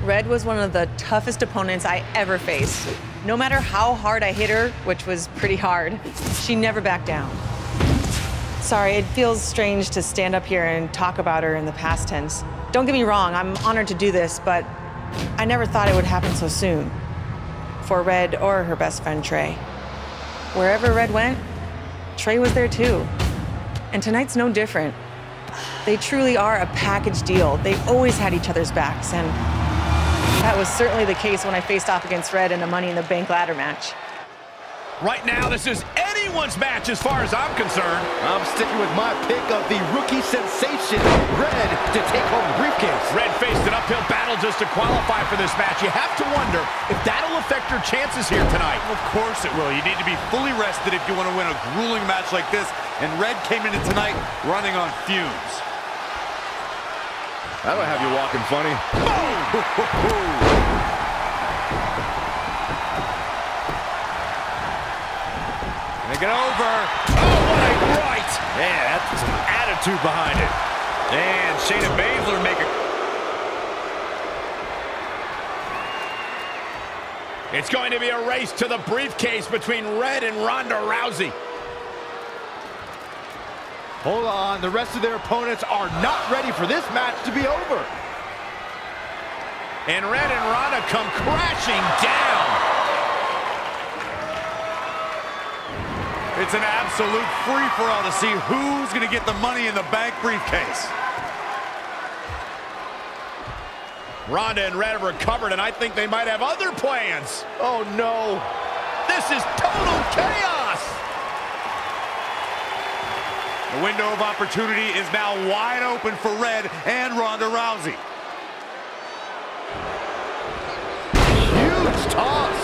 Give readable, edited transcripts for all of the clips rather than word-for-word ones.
Red was one of the toughest opponents I ever faced. No matter how hard I hit her, which was pretty hard, she never backed down. Sorry, it feels strange to stand up here and talk about her in the past tense. Don't get me wrong, I'm honored to do this, but I never thought it would happen so soon. For Red or her best friend, Trey. Wherever Red went, Trey was there too. And tonight's no different. They truly are a package deal. They always had each other's backs, and that was certainly the case when I faced off against Red in a Money in the Bank ladder match. Right now, this is anyone's match as far as I'm concerned. I'm sticking with my pick of the rookie sensation, Red, to take home the briefcase. Red faced an uphill battle just to qualify for this match. You have to wonder if that'll affect her chances here tonight. Of course it will. You need to be fully rested if you want to win a grueling match like this. And Red came into tonight running on fumes. That'll have you walking funny. Make it over. Oh, what a right! Yeah, that's some attitude behind it. And Shayna Baszler make it. It's going to be a race to the briefcase between Red and Ronda Rousey. Hold on, the rest of their opponents are not ready for this match to be over. And Red and Ronda come crashing down. It's an absolute free-for-all to see who's going to get the Money in the Bank briefcase. Ronda and Red have recovered, and I think they might have other plans. Oh, no. This is total chaos. The window of opportunity is now wide open for Red and Ronda Rousey. Huge toss.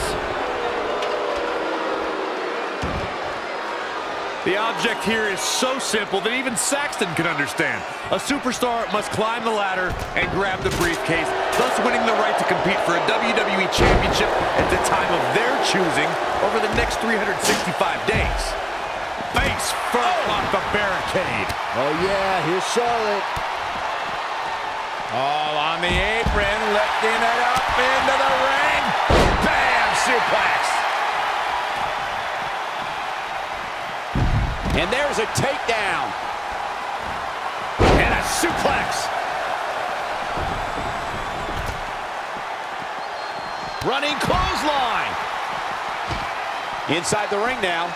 The object here is so simple that even Saxton can understand. A superstar must climb the ladder and grab the briefcase, thus winning the right to compete for a WWE Championship at the time of their choosing over the next 365 days. Face first off the barricade. Oh, yeah, here's Charlotte. All on the apron, lifting it up into the ring. Bam! Suplex. And there's a takedown. And a suplex. Running clothesline. Inside the ring now.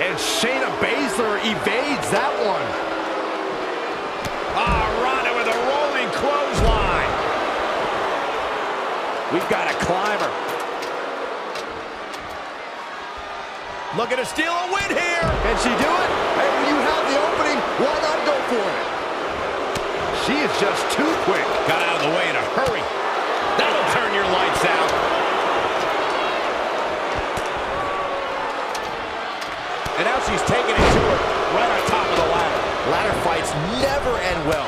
And Shayna Baszler evades that one. Ronda with a rolling clothesline. We've got a climber. Looking to steal a win here. Can she do it? Hey, when you have the opening, why not go for it? She is just too quick. Got out of the way in a hurry. That'll turn your lights out. And now she's taking it to her right on top of the ladder. Ladder fights never end well.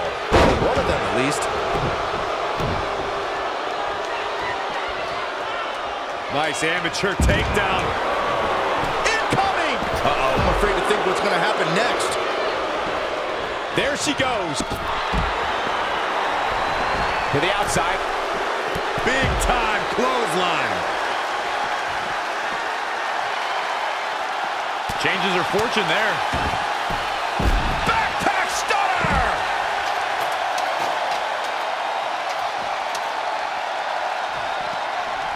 One of them, at least. Nice amateur takedown. Incoming! Uh-oh, I'm afraid to think what's going to happen next. There she goes. To the outside. Big time clothesline. Changes her fortune there. Backpack stunner!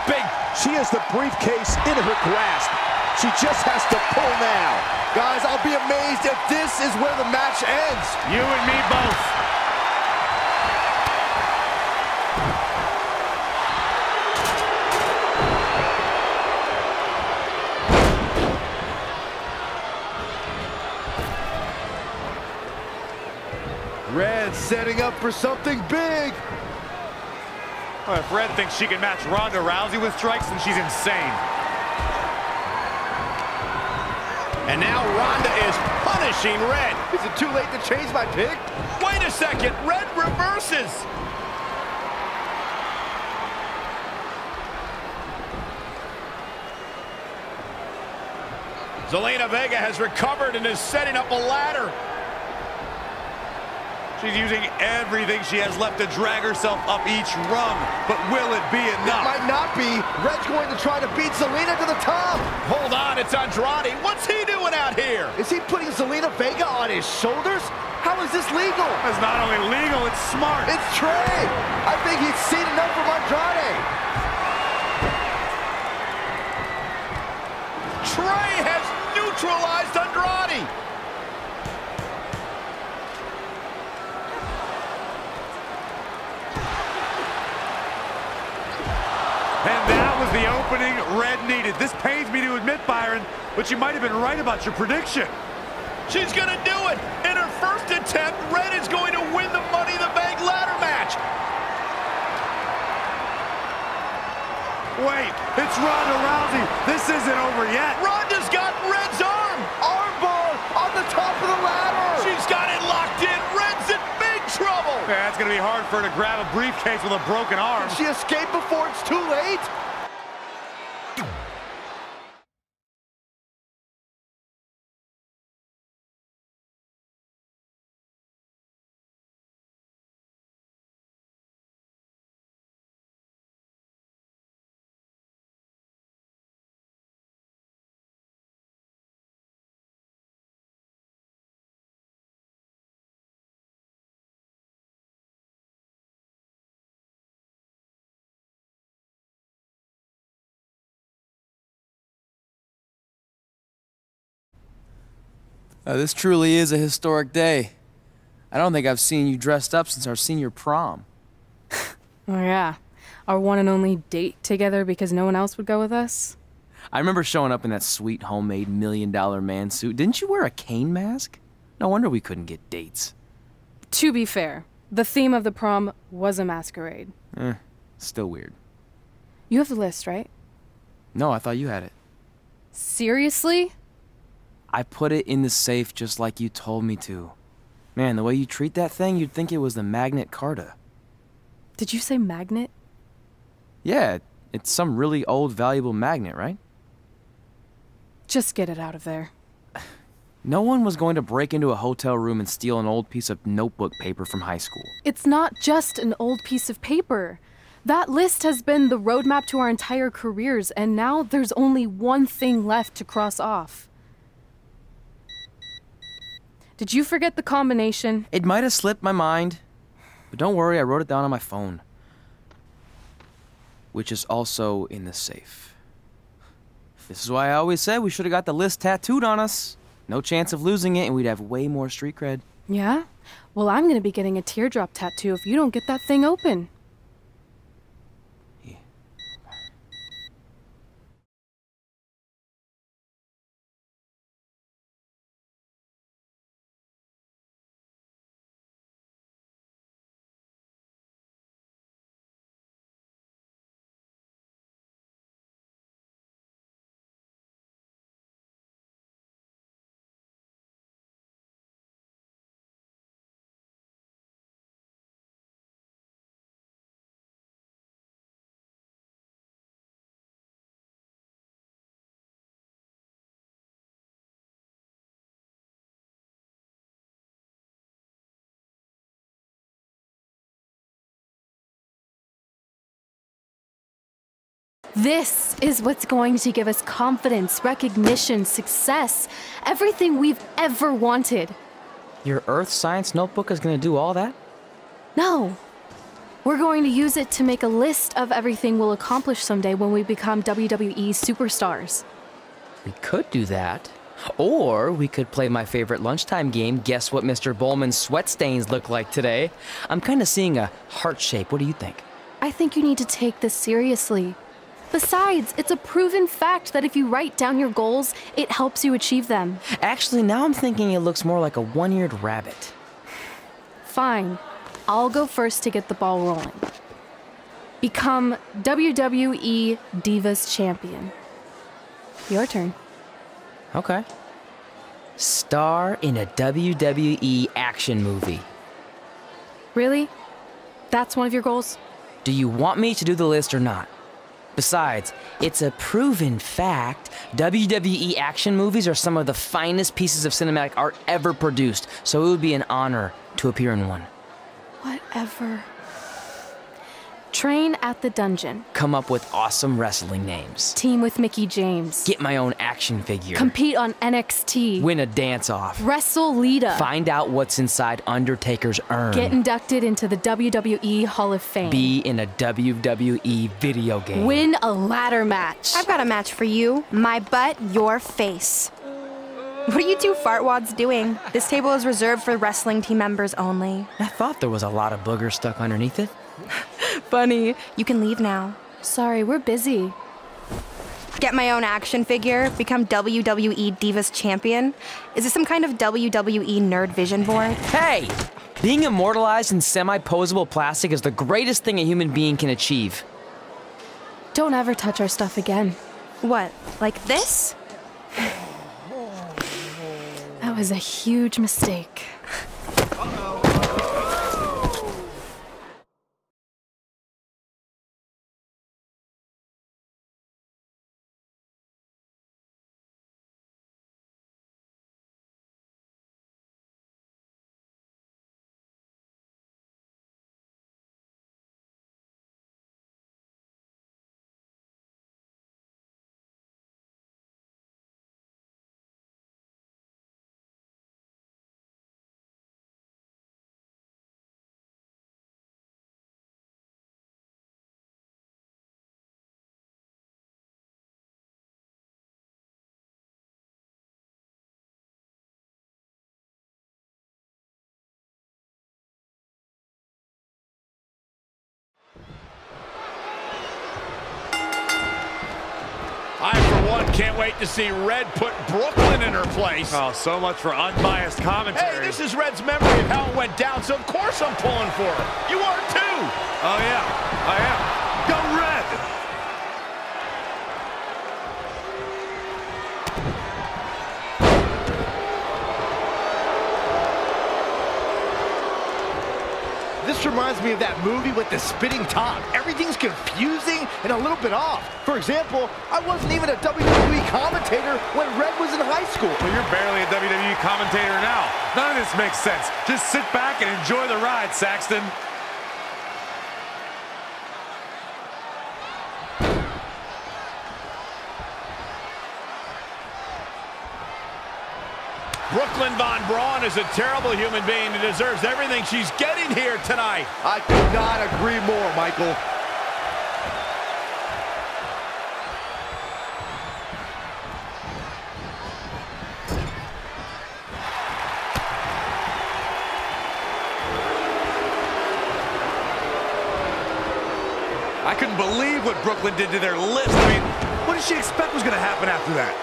Big. She has the briefcase in her grasp. She just has to pull now. Guys, I'll be amazed if this is where the match ends. You and me both. Red setting up for something big. Well, if Red thinks she can match Ronda Rousey with strikes, then she's insane. And now Ronda is punishing Red. Is it too late to change my pick? Wait a second, Red reverses. Zelina Vega has recovered and is setting up a ladder. She's using everything she has left to drag herself up each rung, but will it be enough? It might not be. Red's going to try to beat Zelina to the top. Hold on, it's Andrade. What's he doing out here? Is he putting Zelina Vega on his shoulders? How is this legal? It's not only legal, it's smart. It's Trey. I think he's seen enough from Andrade. Trey has neutralized Andrade. And that was the opening Red needed. This pains me to admit, Byron, but you might have been right about your prediction. She's going to do it. In her first attempt, Red is going to win the Money in the Bank ladder match. Wait, it's Ronda Rousey. This isn't over yet. Ronda's got Red's arm. Armbar on the top of the ladder. She's got it locked in. Red's in big trouble. Yeah, it's going to be hard for her to grab a briefcase with a broken arm. Can she escape before it's too late? This truly is a historic day. I don't think I've seen you dressed up since our senior prom. Oh yeah, our one and only date together because no one else would go with us? I remember showing up in that sweet homemade $1 million man suit. Didn't you wear a cane mask? No wonder we couldn't get dates. To be fair, the theme of the prom was a masquerade. Still weird. You have the list, right? No, I thought you had it. Seriously? I put it in the safe just like you told me to. Man, the way you treat that thing, you'd think it was the Magnet Carta. Did you say magnet? Yeah, it's some really old, valuable magnet, right? Just get it out of there. No one was going to break into a hotel room and steal an old piece of notebook paper from high school. It's not just an old piece of paper. That list has been the roadmap to our entire careers, and now there's only one thing left to cross off. Did you forget the combination? It might have slipped my mind, but don't worry, I wrote it down on my phone. Which is also in the safe. This is why I always said we should have got the list tattooed on us. No chance of losing it, and we'd have way more street cred. Yeah? Well, I'm gonna be getting a teardrop tattoo if you don't get that thing open. This is what's going to give us confidence, recognition, success, everything we've ever wanted. Your Earth Science notebook is gonna do all that? No. We're going to use it to make a list of everything we'll accomplish someday when we become WWE superstars. We could do that. Or we could play my favorite lunchtime game, Guess What Mr. Bowman's Sweat Stains Look Like Today. I'm kind of seeing a heart shape. What do you think? I think you need to take this seriously. Besides, it's a proven fact that if you write down your goals, it helps you achieve them. Actually, now I'm thinking it looks more like a one-eared rabbit. Fine. I'll go first to get the ball rolling. Become WWE Divas Champion. Your turn. Okay. Star in a WWE action movie. Really? That's one of your goals? Do you want me to do the list or not? Besides, it's a proven fact, WWE action movies are some of the finest pieces of cinematic art ever produced, so it would be an honor to appear in one. Whatever. Train at the dungeon. Come up with awesome wrestling names. Team with Mickey James. Get my own action figure. Compete on NXT. Win a dance-off. Wrestle Lita. Find out what's inside Undertaker's urn. Get inducted into the WWE Hall of Fame. Be in a WWE video game. Win a ladder match. I've got a match for you. My butt, your face. What are you two fartwads doing? This table is reserved for wrestling team members only. I thought there was a lot of boogers stuck underneath it. Funny. You can leave now. Sorry, we're busy. Get my own action figure, become WWE Divas Champion. Is this some kind of WWE nerd vision board? Hey! Being immortalized in semi-posable plastic is the greatest thing a human being can achieve. Don't ever touch our stuff again. What, like this? That was a huge mistake. I, for one, can't wait to see Red put Brooklyn in her place. Oh, so much for unbiased commentary. Hey, this is Red's memory of how it went down, so of course I'm pulling for her. You are too. Oh, yeah, I am. Go Red! This reminds me of that movie with the spinning top. Everything's confusing and a little bit off. For example, I wasn't even a WWE commentator when Red was in high school. Well, you're barely a WWE commentator now. None of this makes sense. Just sit back and enjoy the ride, Saxton. Brooklyn Von Braun is a terrible human being who deserves everything she's getting here tonight. I could not agree more, Michael. I couldn't believe what Brooklyn did to their list. I mean, what did she expect was going to happen after that?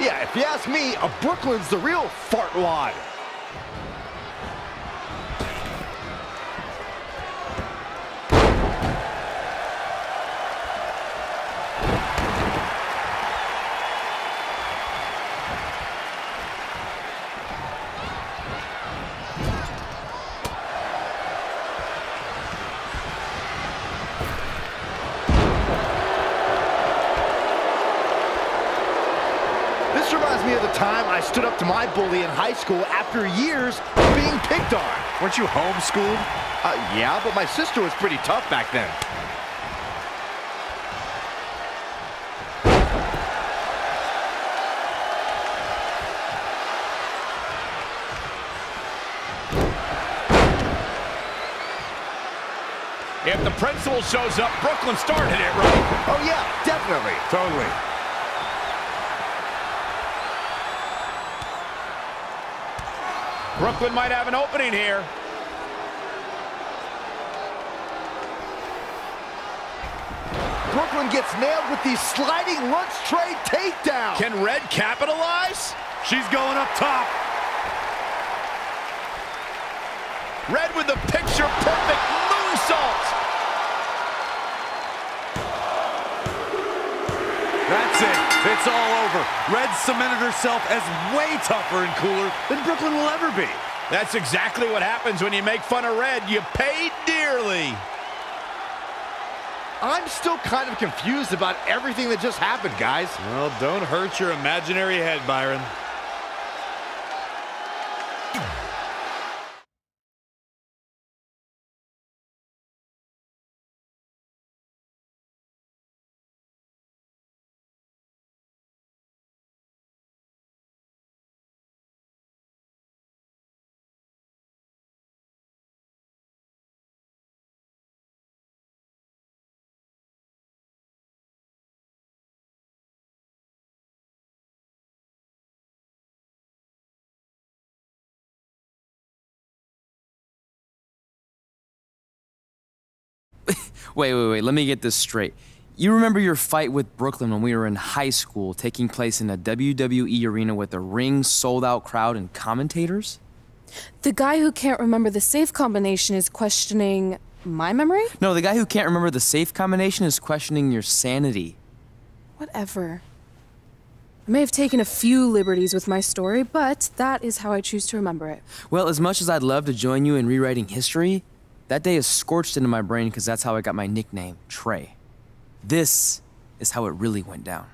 Yeah, if you ask me, Brooklyn's the real fartwad. This reminds me of the time I stood up to my bully in high school after years of being picked on. Weren't you homeschooled? Yeah, but my sister was pretty tough back then. If the principal shows up, Brooklyn started it, right? Oh, yeah, definitely. Totally. Brooklyn might have an opening here. Brooklyn gets nailed with the sliding lunch tray takedown. Can Red capitalize? She's going up top. Red with the picture-perfect moonsault. That's it. It's all over. Red cemented herself as way tougher and cooler than Brooklyn will ever be. That's exactly what happens when you make fun of Red. You pay dearly. I'm still kind of confused about everything that just happened, guys. Well, don't hurt your imaginary head, Byron. Wait, let me get this straight. You remember your fight with Brooklyn when we were in high school, taking place in a WWE arena with a ring, sold-out crowd, and commentators? The guy who can't remember the safe combination is questioning my memory? No, the guy who can't remember the safe combination is questioning your sanity. Whatever. I may have taken a few liberties with my story, but that is how I choose to remember it. Well, as much as I'd love to join you in rewriting history, that day is scorched into my brain because that's how I got my nickname, Trey. This is how it really went down.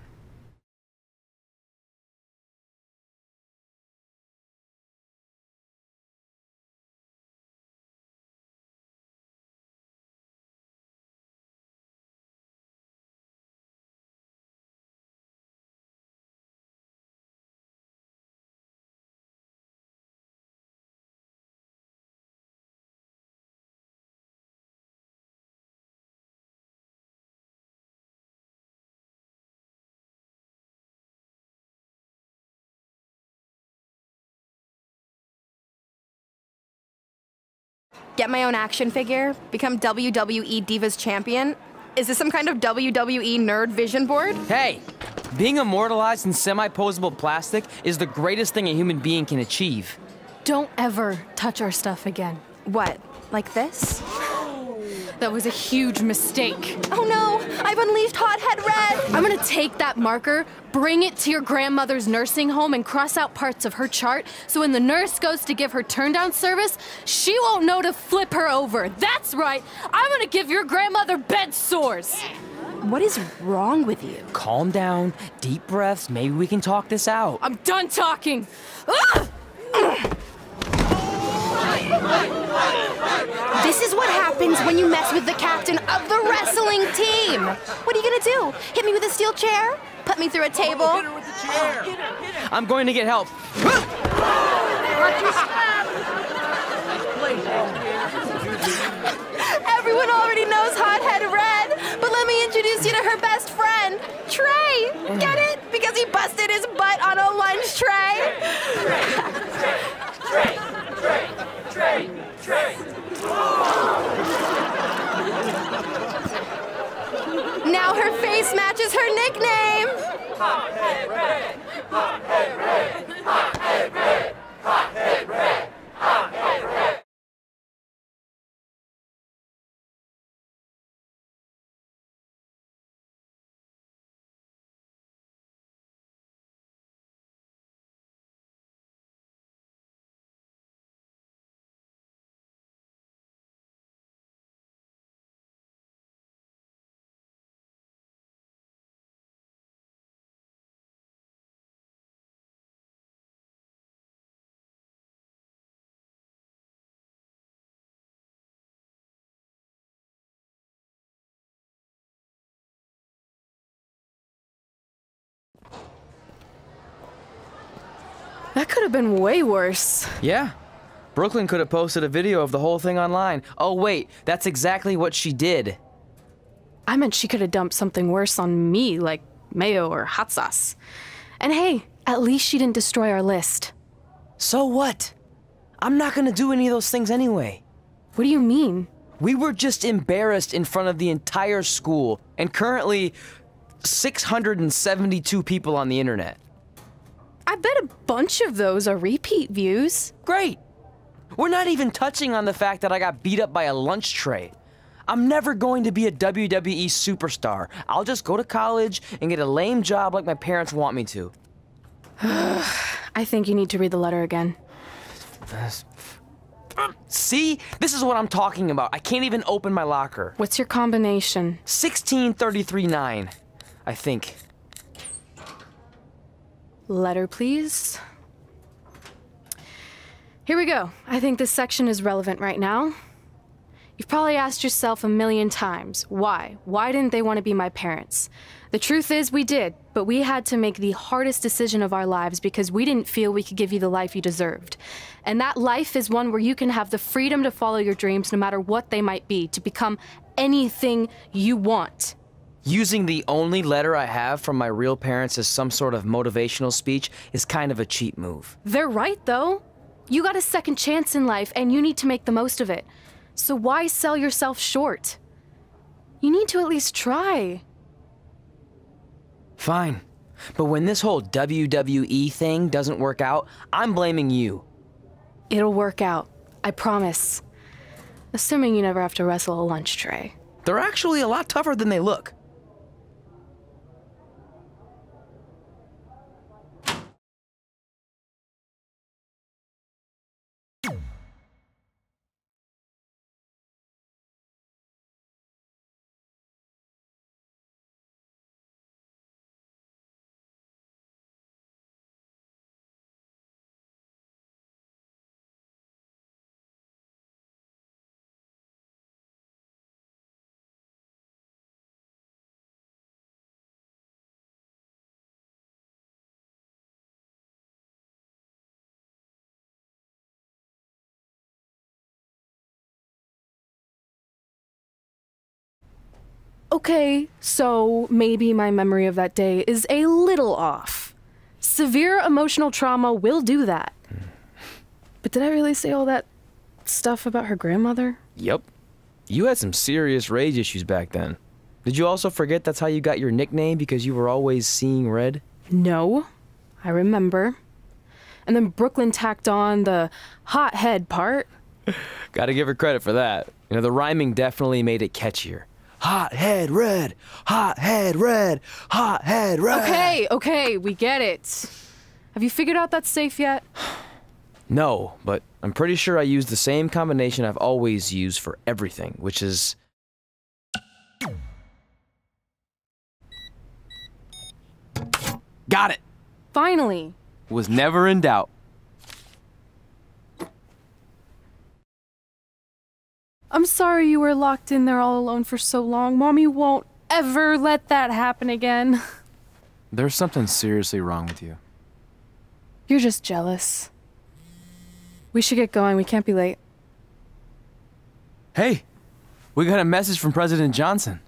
Get my own action figure? Become WWE Divas Champion? Is this some kind of WWE nerd vision board? Hey! Being immortalized in semi-posable plastic is the greatest thing a human being can achieve. Don't ever touch our stuff again. What, like this? That was a huge mistake. Oh no, I've unleashed Hothead Red! I'm gonna take that marker, bring it to your grandmother's nursing home, and cross out parts of her chart so when the nurse goes to give her turn-down service, she won't know to flip her over. That's right, I'm gonna give your grandmother bed sores. What is wrong with you? Calm down, deep breaths, maybe we can talk this out. I'm done talking. Ah! This is what happens when you mess with the captain of the wrestling team. What are you gonna do? Hit me with a steel chair? Put me through a table? Hit her with the chair. I'm going to get help. Everyone already knows Hothead Red, but let me introduce you to her best friend, Trey. Get it? Because he busted his butt on a lunch tray. Now her face matches her nickname. Hothead Red, Hothead Red, Hothead Red, Hothead Red, Hothead Red. That could have been way worse. Yeah. Brooklyn could have posted a video of the whole thing online. Oh wait, that's exactly what she did. I meant she could have dumped something worse on me, like mayo or hot sauce. And hey, at least she didn't destroy our list. So what? I'm not gonna do any of those things anyway. What do you mean? We were just embarrassed in front of the entire school, and currently 672 people on the internet. I bet a bunch of those are repeat views. Great! We're not even touching on the fact that I got beat up by a lunch tray. I'm never going to be a WWE superstar. I'll just go to college and get a lame job like my parents want me to. I think you need to read the letter again. See? This is what I'm talking about. I can't even open my locker. What's your combination? 1633-9, I think. Letter, please. Here we go. I think this section is relevant right now. You've probably asked yourself a million times, why? Why didn't they want to be my parents? The truth is we did, but we had to make the hardest decision of our lives because we didn't feel we could give you the life you deserved. And that life is one where you can have the freedom to follow your dreams no matter what they might be, to become anything you want. Using the only letter I have from my real parents as some sort of motivational speech is kind of a cheap move. They're right, though. You got a second chance in life, and you need to make the most of it. So why sell yourself short? You need to at least try. Fine. But when this whole WWE thing doesn't work out, I'm blaming you. It'll work out. I promise. Assuming you never have to wrestle a lunch tray. They're actually a lot tougher than they look. Okay, so maybe my memory of that day is a little off. Severe emotional trauma will do that. But did I really say all that stuff about her grandmother? Yep. You had some serious rage issues back then. Did you also forget that's how you got your nickname because you were always seeing red? No, I remember. And then Brooklyn tacked on the hot head part. Gotta give her credit for that. You know, the rhyming definitely made it catchier. Hot head red, hot head red, hot head red. Okay, we get it. Have you figured out that's safe yet? No, but I'm pretty sure I used the same combination I've always used for everything, which is... Got it! Finally. Was never in doubt. I'm sorry you were locked in there all alone for so long. Mommy won't ever let that happen again. There's something seriously wrong with you. You're just jealous. We should get going. We can't be late. Hey, we got a message from President Johnson.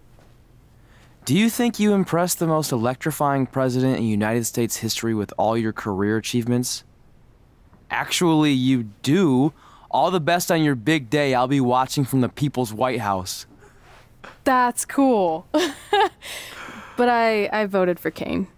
Do you think you impressed the most electrifying president in United States history with all your career achievements? Actually, you do. All the best on your big day. I'll be watching from the People's White House. That's cool. But I voted for Kane.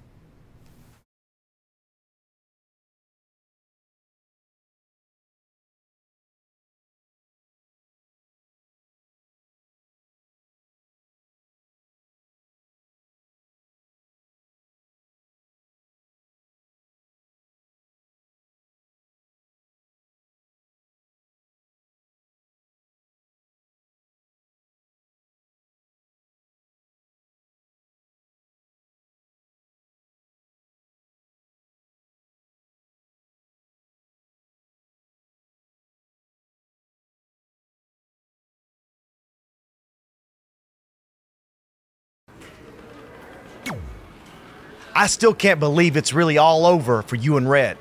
I still can't believe it's really all over for you and Red.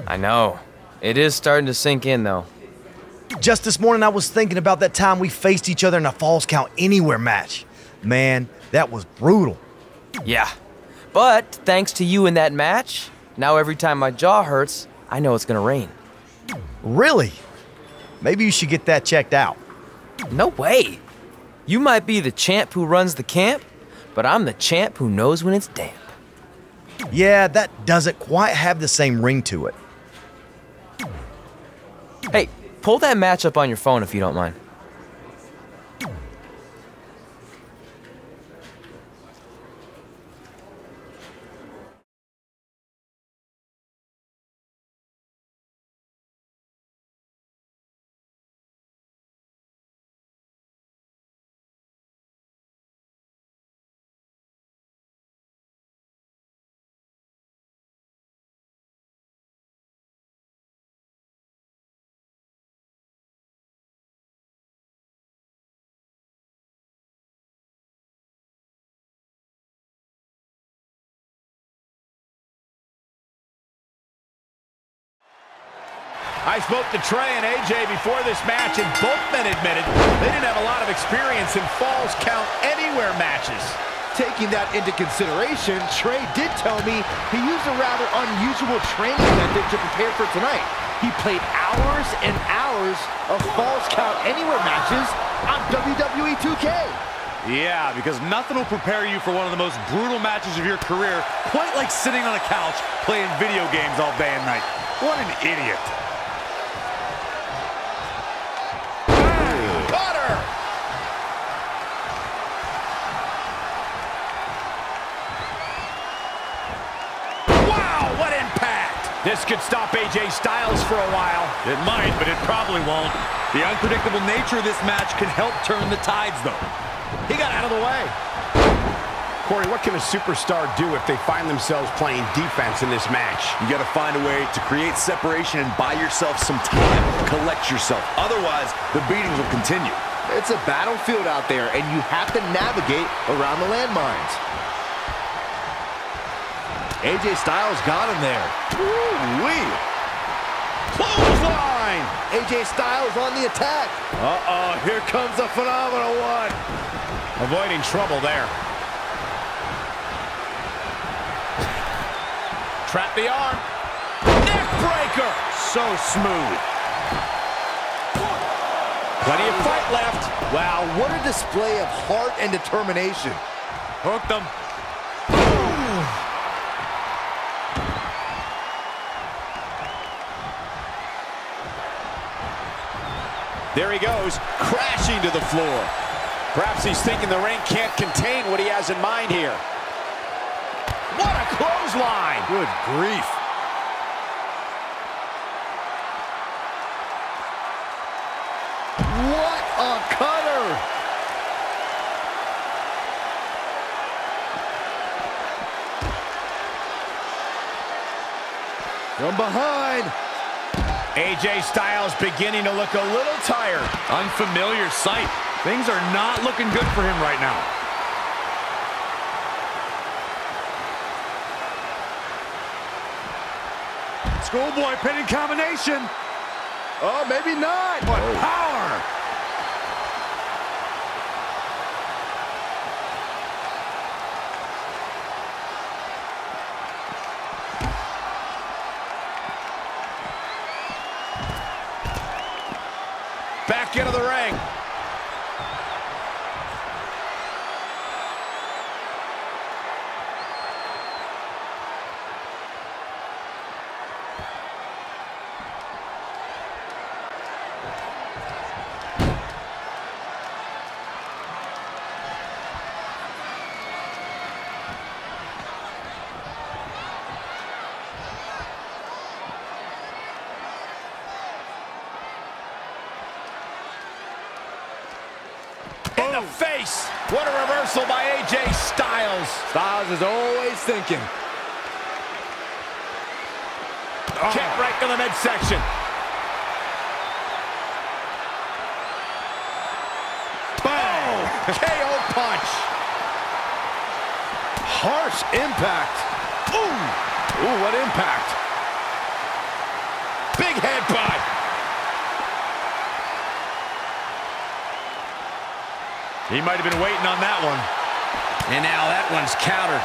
I know. It is starting to sink in, though. Just this morning, I was thinking about that time we faced each other in a Falls Count Anywhere match. Man, that was brutal. Yeah. But thanks to you in that match, now every time my jaw hurts, I know it's gonna rain. Really? Maybe you should get that checked out. No way. You might be the champ who runs the camp, but I'm the champ who knows when it's damp. Yeah, that doesn't quite have the same ring to it. Hey, pull that match up on your phone if you don't mind. I spoke to Trey and AJ before this match, and both men admitted they didn't have a lot of experience in Falls Count Anywhere matches. Taking that into consideration, Trey did tell me he used a rather unusual training method to prepare for tonight. He played hours and hours of Falls Count Anywhere matches on WWE 2K. Yeah, because nothing will prepare you for one of the most brutal matches of your career, quite like sitting on a couch playing video games all day and night. What an idiot. This could stop AJ Styles for a while. It might, but it probably won't. The unpredictable nature of this match can help turn the tides, though. He got out of the way. Corey, what can a superstar do if they find themselves playing defense in this match? You got to find a way to create separation and buy yourself some time. Collect yourself. Otherwise, the beatings will continue. It's a battlefield out there, and you have to navigate around the landmines. AJ Styles got him there. Woo-wee. Clothesline! AJ Styles on the attack. Uh-oh, here comes the phenomenal one. Avoiding trouble there. Trap the arm. Neck breaker. So smooth. Plenty of fight left. Wow, what a display of heart and determination. Hooked him. There he goes, crashing to the floor. Perhaps he's thinking the ring can't contain what he has in mind here. What a clothesline! Good grief. What a cutter! From behind. AJ Styles beginning to look a little tired. Unfamiliar sight. Things are not looking good for him right now. Schoolboy pinning combination. Oh, maybe not. What power! Back into the ring. In the face. What a reversal by AJ Styles. Styles is always thinking. Kick right to the midsection. Boom! KO punch. Harsh impact. Ooh, what impact. Big head. He might have been waiting on that one. And now that one's countered.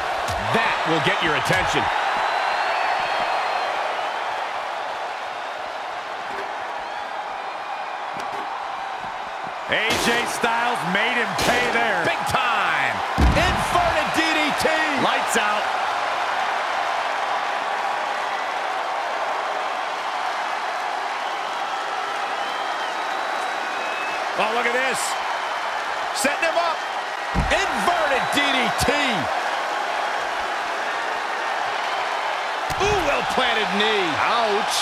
That will get your attention. AJ Styles made him pay there. Big time. Inverted DDT. Lights out. Oh, look at this. Setting him up. Inverted DDT. Ooh, well-planted knee. Ouch.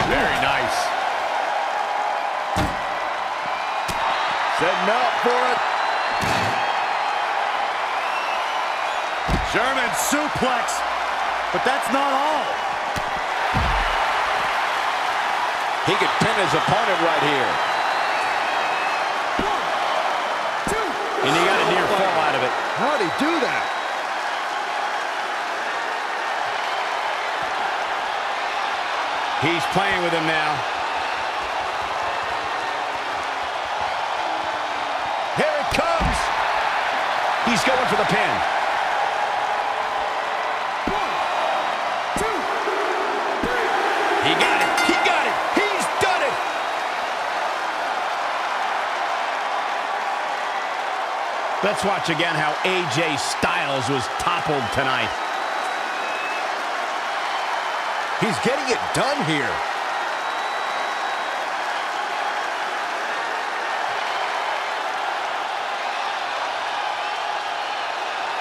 Very nice. Setting up for it. German suplex. But that's not all. He could pin his opponent right here. 1, 2. And he got a near fall out of it. How'd he do that? He's playing with him now. Here it comes. He's going for the pin. 1, 2, 3. He got it. He got it. He's done it. Let's watch again how AJ Styles was toppled tonight. He's getting it done here.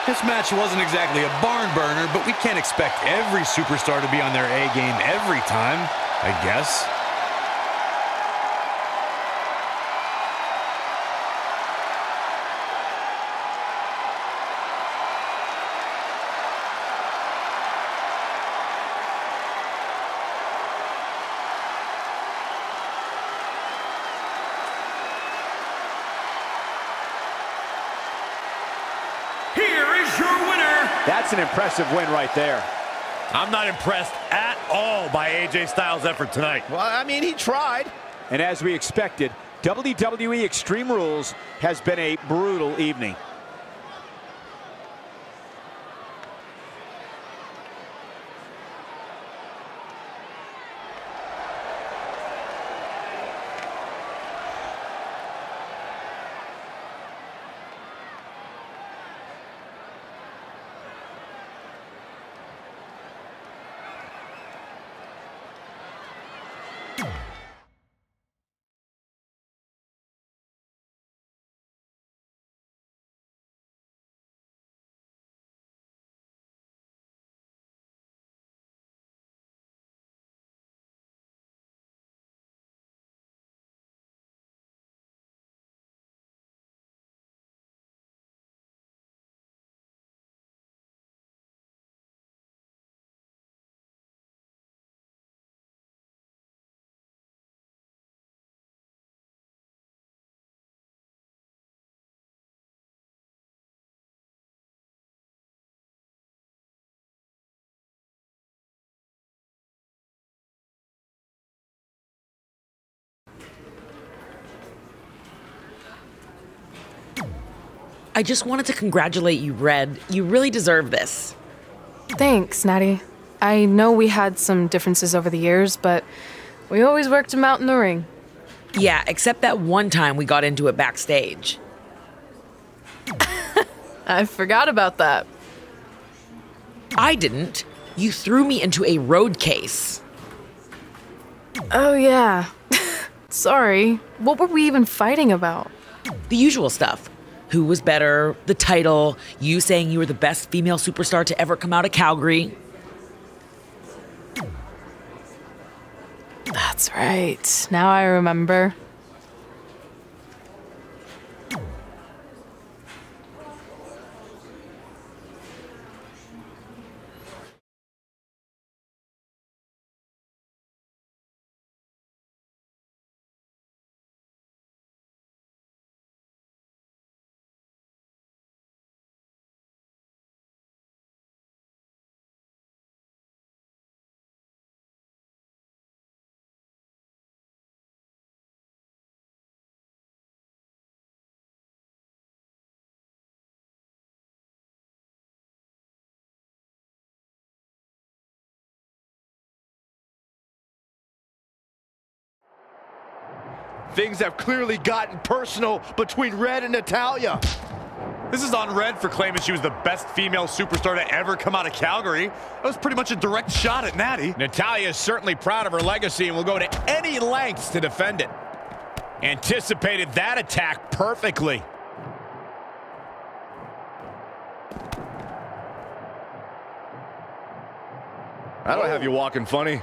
This match wasn't exactly a barn burner, but we can't expect every superstar to be on their A game every time, I guess. That's an impressive win right there. I'm not impressed at all by AJ Styles' effort tonight. Well, I mean, he tried. And as we expected, WWE Extreme Rules has been a brutal evening. I just wanted to congratulate you, Red. You really deserve this. Thanks, Natty. I know we had some differences over the years, but we always worked them out in the ring. Yeah, except that one time we got into it backstage. I forgot about that. I didn't. You threw me into a road case. Oh, yeah. Sorry. What were we even fighting about? The usual stuff. Who was better, the title, you saying you were the best female superstar to ever come out of Calgary. That's right. Now I remember. Things have clearly gotten personal between Red and Natalya. This is on Red for claiming she was the best female superstar to ever come out of Calgary. That was pretty much a direct shot at Natty. Natalya is certainly proud of her legacy and will go to any lengths to defend it. Anticipated that attack perfectly. I don't have you walking funny.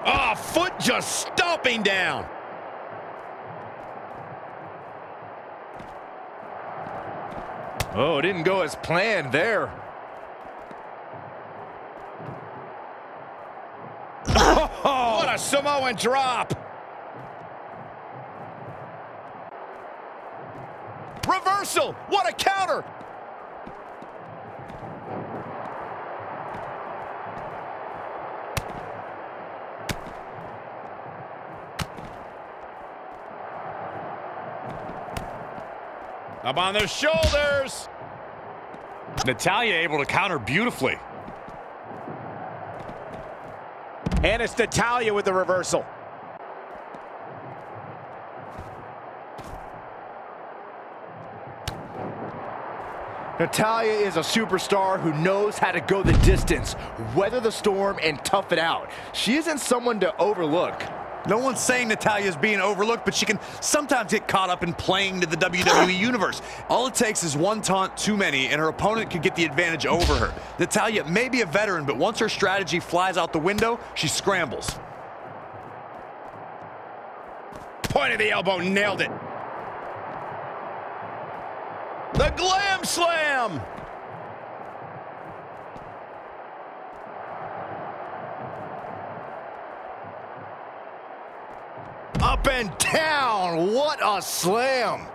Oh, foot just stomping down. Oh, it didn't go as planned there. Oh, what a Samoan drop. Reversal. What a counter. Up on their shoulders. Natalya able to counter beautifully. And it's Natalya with the reversal. Natalya is a superstar who knows how to go the distance, weather the storm, and tough it out. She isn't someone to overlook. No one's saying Natalya's being overlooked, but she can sometimes get caught up in playing to the WWE Universe. All it takes is one taunt too many, and her opponent could get the advantage over her. Natalya may be a veteran, but once her strategy flies out the window, she scrambles. Point of the elbow, nailed it. The Glam Slam! Up and down, what a slam!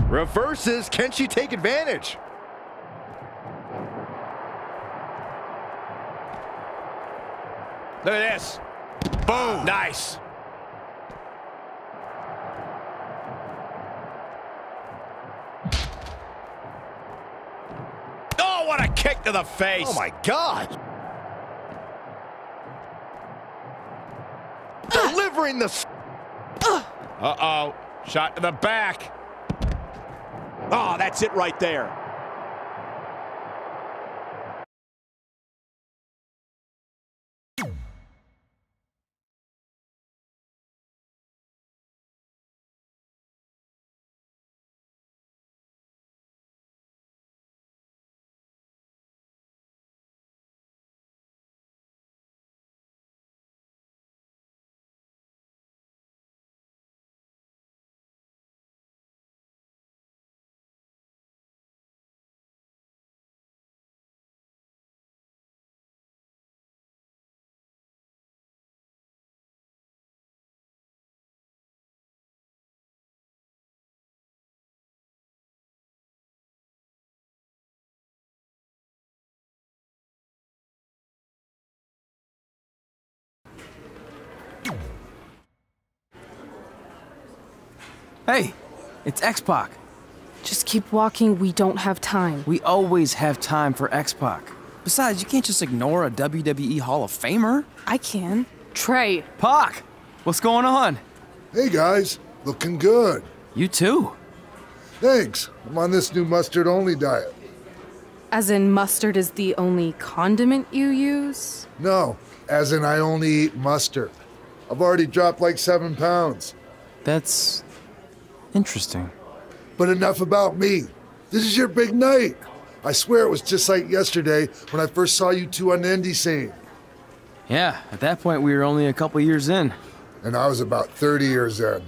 Reverses, can she take advantage? Look at this. Boom. Nice. Oh, what a kick to the face. Oh, my God. Delivering the... Uh-oh. Shot to the back. Oh, that's it right there. Hey, it's X-Pac. Just keep walking, we don't have time. We always have time for X-Pac. Besides, you can't just ignore a WWE Hall of Famer. I can. Trey. Pac, what's going on? Hey guys, looking good. You too. Thanks. I'm on this new mustard-only diet. As in mustard is the only condiment you use? No, as in I only eat mustard. I've already dropped like 7 pounds. That's interesting. But enough about me. This is your big night. I swear it was just like yesterday when I first saw you two on the indie scene. Yeah, at that point we were only a couple years in. And I was about 30 years in.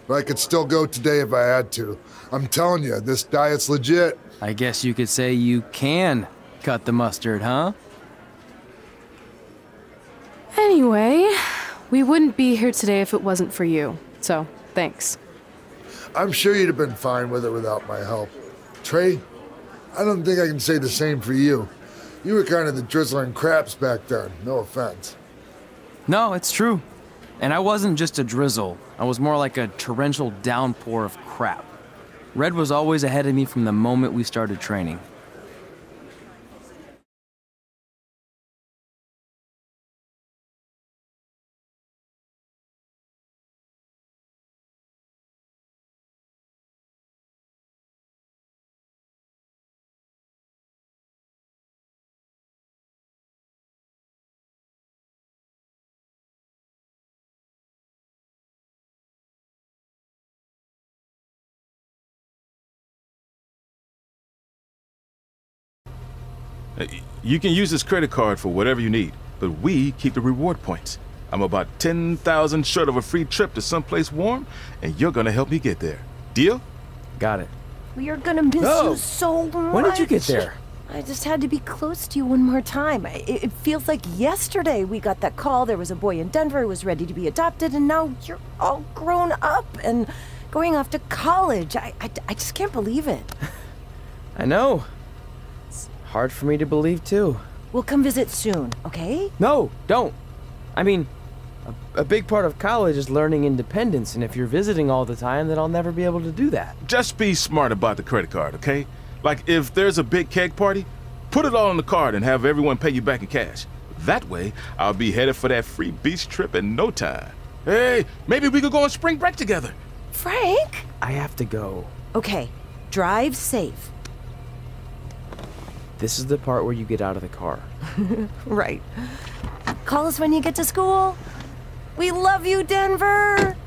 But I could still go today if I had to. I'm telling you, this diet's legit. I guess you could say you can cut the mustard, huh? Anyway, we wouldn't be here today if it wasn't for you. So, thanks. I'm sure you'd have been fine with it without my help. Trey, I don't think I can say the same for you. You were kind of the drizzling craps back then, no offense. No, it's true. And I wasn't just a drizzle. I was more like a torrential downpour of crap. Red was always ahead of me from the moment we started training. You can use this credit card for whatever you need, but we keep the reward points. I'm about 10,000 short of a free trip to someplace warm, and you're gonna help me get there. Deal? Got it. We are gonna miss you so much. When did you get there? I just had to be close to you one more time. It feels like yesterday we got that call. There was a boy in Denver who was ready to be adopted, and now you're all grown up and going off to college. I just can't believe it. I know. It's hard for me to believe, too. We'll come visit soon, okay? No, don't. I mean, a big part of college is learning independence, and if you're visiting all the time, then I'll never be able to do that. Just be smart about the credit card, okay? Like, if there's a big keg party, put it all on the card and have everyone pay you back in cash. That way, I'll be headed for that free beach trip in no time. Hey, maybe we could go on spring break together. Frank? I have to go. Okay, drive safe. This is the part where you get out of the car. Right. Call us when you get to school. We love you, Denver!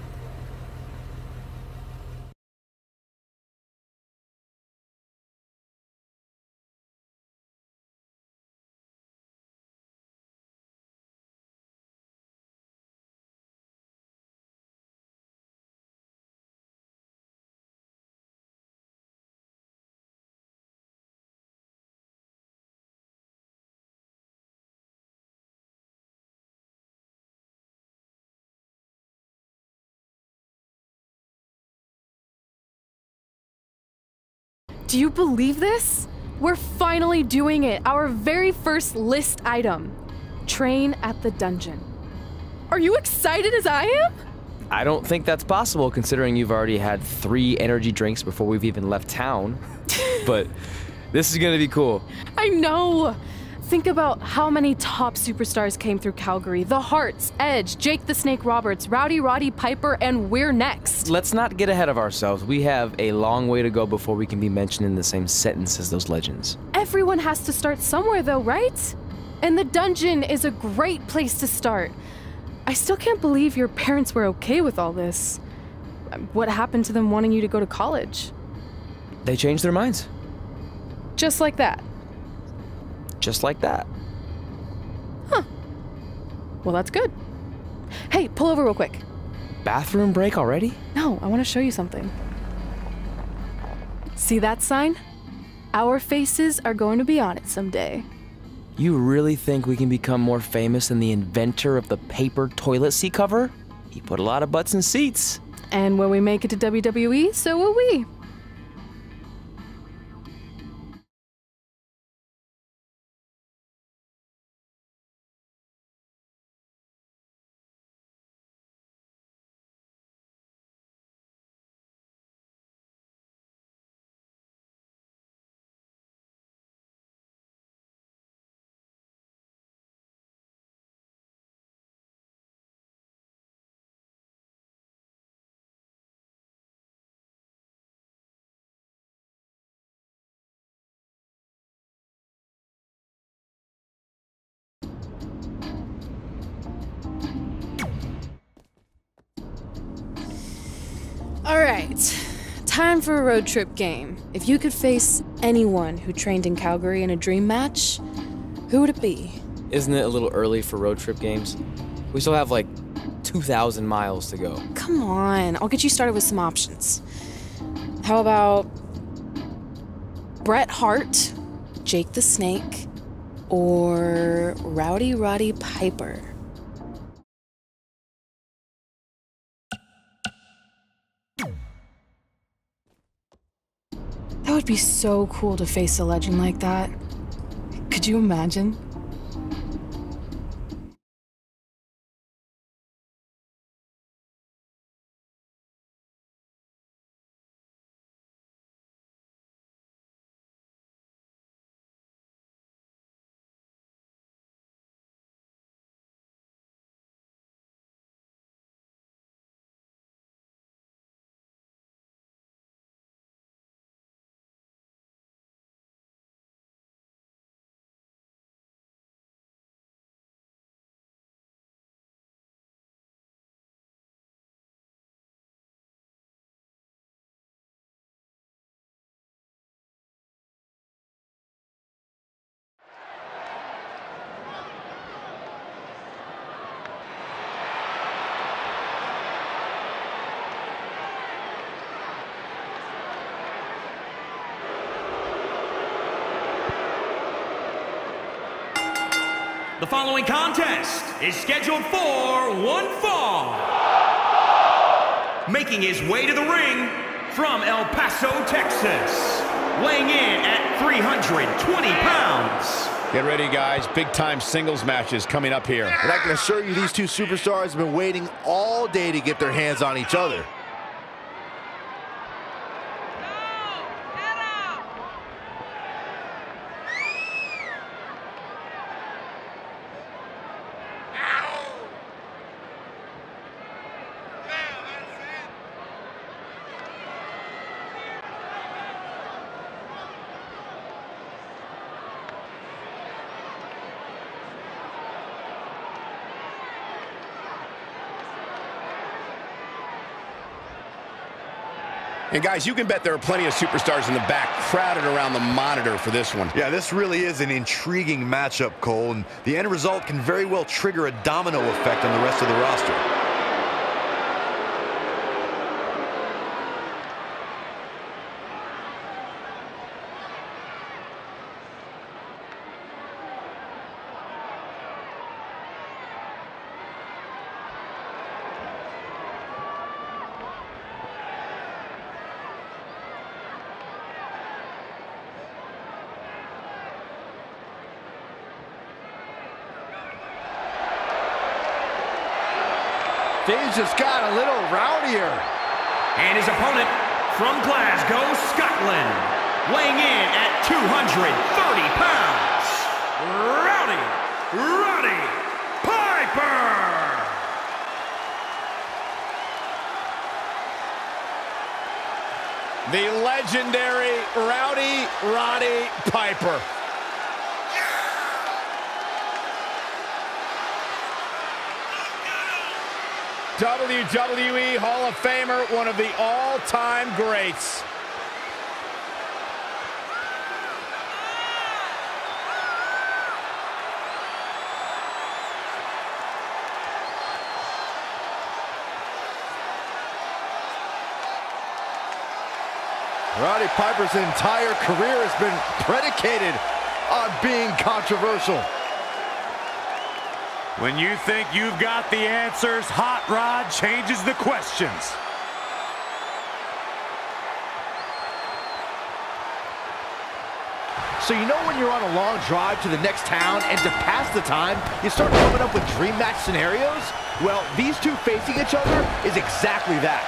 Do you believe this? We're finally doing it. Our very first list item. Train at the dungeon. Are you excited as I am? I don't think that's possible considering you've already had 3 energy drinks before we've even left town. But this is gonna be cool. I know. Think about how many top superstars came through Calgary. The Hearts, Edge, Jake the Snake Roberts, Rowdy Roddy Piper, and we're next. Let's not get ahead of ourselves. We have a long way to go before we can be mentioned in the same sentence as those legends. Everyone has to start somewhere though, right? And the dungeon is a great place to start. I still can't believe your parents were okay with all this. What happened to them wanting you to go to college? They changed their minds. Just like that. Just like that. Huh. Well, that's good. Hey, pull over real quick. Bathroom break already? No, I want to show you something. See that sign? Our faces are going to be on it someday. You really think we can become more famous than the inventor of the paper toilet seat cover? He put a lot of butts in seats. And when we make it to WWE, so will we. Alright, time for a road trip game. If you could face anyone who trained in Calgary in a dream match, who would it be? Isn't it a little early for road trip games? We still have like 2,000 miles to go. Come on, I'll get you started with some options. How about Bret Hart, Jake the Snake, or Rowdy Roddy Piper? That would be so cool to face a legend like that. Could you imagine? The following contest is scheduled for one fall. Making his way to the ring from El Paso, Texas, weighing in at 320 pounds. Get ready, guys. Big-time singles matches coming up here. And I can assure you these two superstars have been waiting all day to get their hands on each other. And guys, you can bet there are plenty of superstars in the back crowded around the monitor for this one. Yeah, this really is an intriguing matchup, Cole, and the end result can very well trigger a domino effect on the rest of the roster. Things just got a little rowdier. And his opponent from Glasgow, Scotland, weighing in at 230 pounds, Roddy Piper! The legendary Roddy Piper. WWE Hall of Famer, one of the all-time greats. Roddy Piper's entire career has been predicated on being controversial. When you think you've got the answers, Hot Rod changes the questions. So you know when you're on a long drive to the next town and to pass the time, you start coming up with dream match scenarios? Well, these two facing each other is exactly that.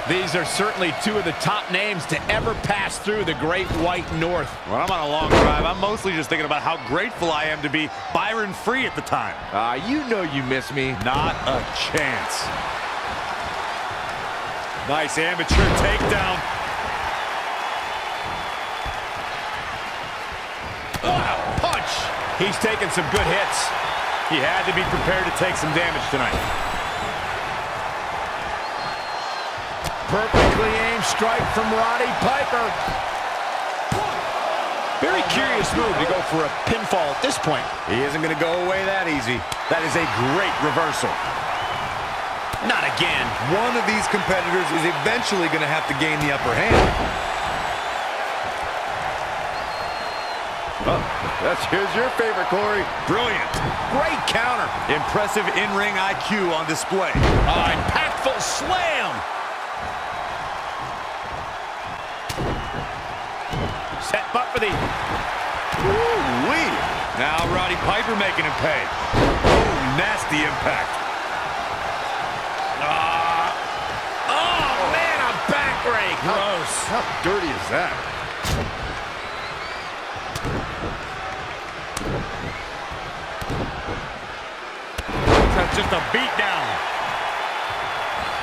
These are certainly two of the top names to ever pass through the Great White North. When I'm on a long drive, I'm mostly just thinking about how grateful I am to be Byron Free at the time. You know you miss me. Not a chance. Nice amateur takedown. Punch! He's taking some good hits. He had to be prepared to take some damage tonight. Perfectly aimed strike from Roddy Piper. Very curious move to go for a pinfall at this point. He isn't going to go away that easy. That is a great reversal. Not again. One of these competitors is eventually going to have to gain the upper hand. Here's your favorite, Corey. Brilliant. Great counter. Impressive in-ring IQ on display. Impactful slam. Set up for the... Ooh-wee. Now Roddy Piper making him pay. Oh, nasty impact. Oh, man, a back rake. Gross. How dirty is that? That's just a beat down.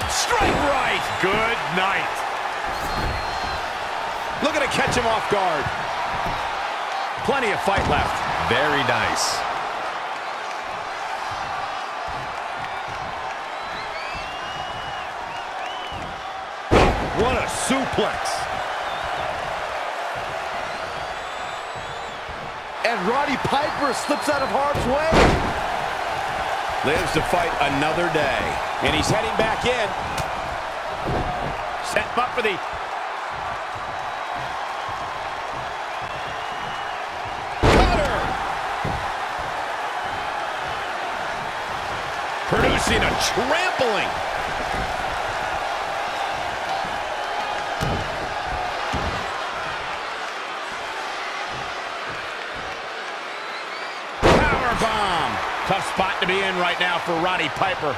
Strike right. Good night. Looking to catch him off guard. Plenty of fight left. Very nice. What a suplex. And Roddy Piper slips out of harm's way. Lives to fight another day. And he's heading back in. Set him up for the... facing a trampling. Powerbomb. Tough spot to be in right now for Roddy Piper.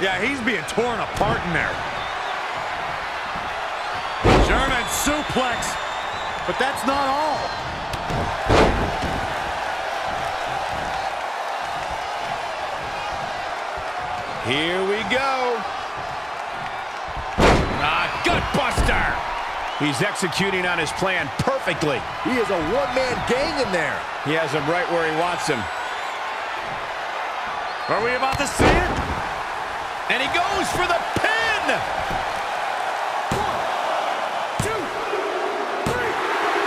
Yeah, he's being torn apart in there. German suplex. But that's not all. Here we go. Gutbuster. He's executing on his plan perfectly. He is a one-man gang in there. He has him right where he wants him. Are we about to see it? And he goes for the pin. 1, 2, 3.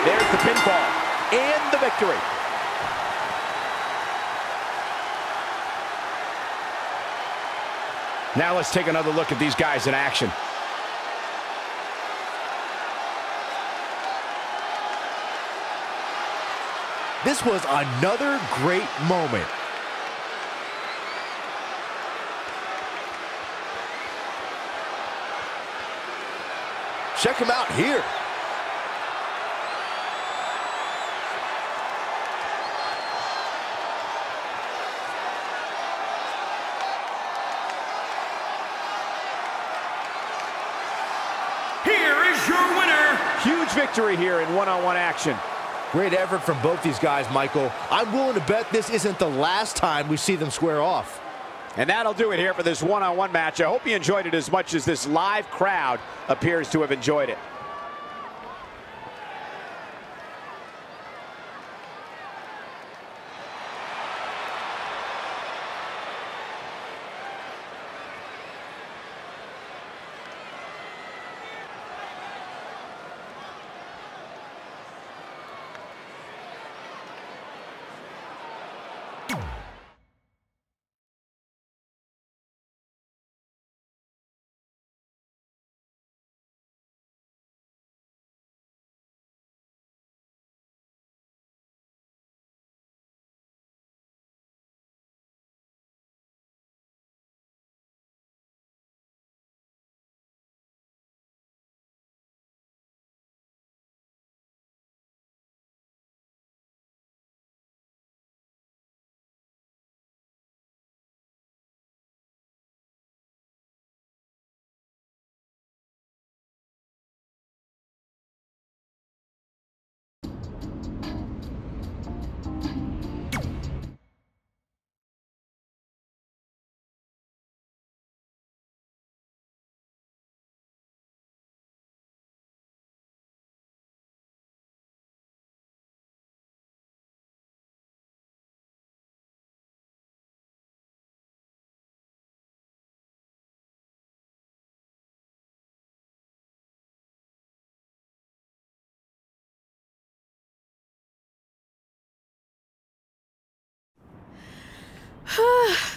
There's the pinfall and the victory. Now let's take another look at these guys in action. This was another great moment. Check him out here. Here is your winner. Huge victory here in one-on-one action. Great effort from both these guys, Michael. I'm willing to bet this isn't the last time we see them square off. And that'll do it here for this one-on-one match. I hope you enjoyed it as much as this live crowd appears to have enjoyed it.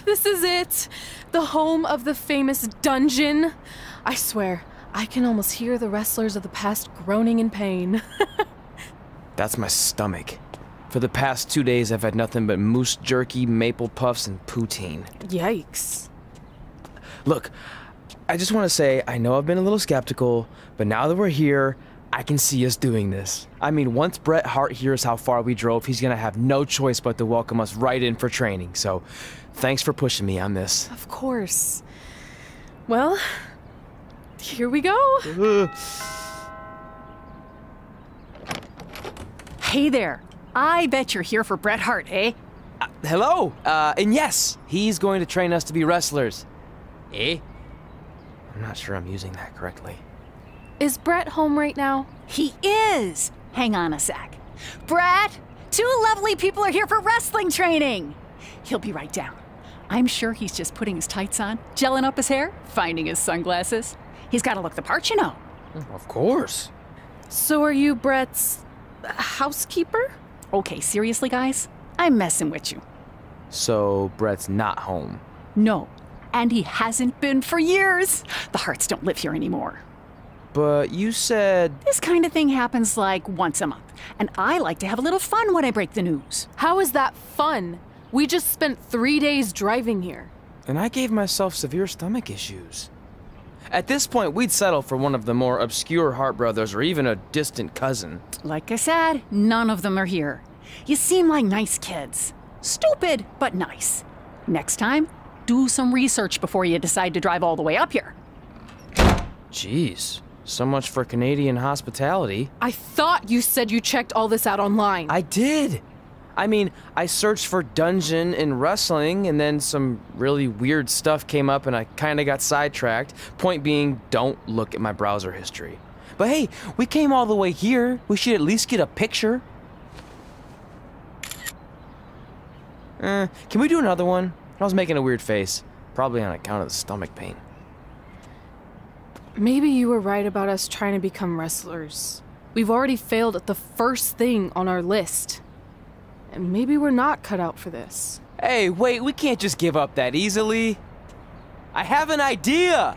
This is it. The home of the famous dungeon. I swear, I can almost hear the wrestlers of the past groaning in pain. That's my stomach. For the past 2 days, I've had nothing but moose jerky, maple puffs, and poutine. Yikes. Look, I just want to say, I know I've been a little skeptical, but now that we're here, I can see us doing this. I mean, once Bret Hart hears how far we drove, he's gonna have no choice but to welcome us right in for training. So, thanks for pushing me on this. Of course. Well, here we go. Hey there. I bet you're here for Bret Hart, eh? Hello. And yes, he's going to train us to be wrestlers. Eh? I'm not sure I'm using that correctly. Is Bret home right now? He is. Hang on a sec. Bret, 2 lovely people are here for wrestling training. He'll be right down. I'm sure he's just putting his tights on, gelling up his hair, finding his sunglasses. He's got to look the part, you know. Of course. So are you Bret's housekeeper? Okay, seriously, guys? I'm messing with you. So Bret's not home? No, and he hasn't been for years. The Harts don't live here anymore. But you said... This kind of thing happens like once a month, and I like to have a little fun when I break the news. How is that fun? We just spent 3 days driving here. And I gave myself severe stomach issues. At this point, we'd settle for one of the more obscure Hart brothers or even a distant cousin. Like I said, none of them are here. You seem like nice kids. Stupid, but nice. Next time, do some research before you decide to drive all the way up here. Jeez, so much for Canadian hospitality. I thought you said you checked all this out online. I did. I mean, I searched for dungeon in wrestling, and then some really weird stuff came up, and I kind of got sidetracked. Point being, don't look at my browser history. But hey, we came all the way here. We should at least get a picture. Can we do another one? I was making a weird face, probably on account of the stomach pain. Maybe you were right about us trying to become wrestlers. We've already failed at the first thing on our list. And maybe we're not cut out for this. Hey, wait, we can't just give up that easily. I have an idea!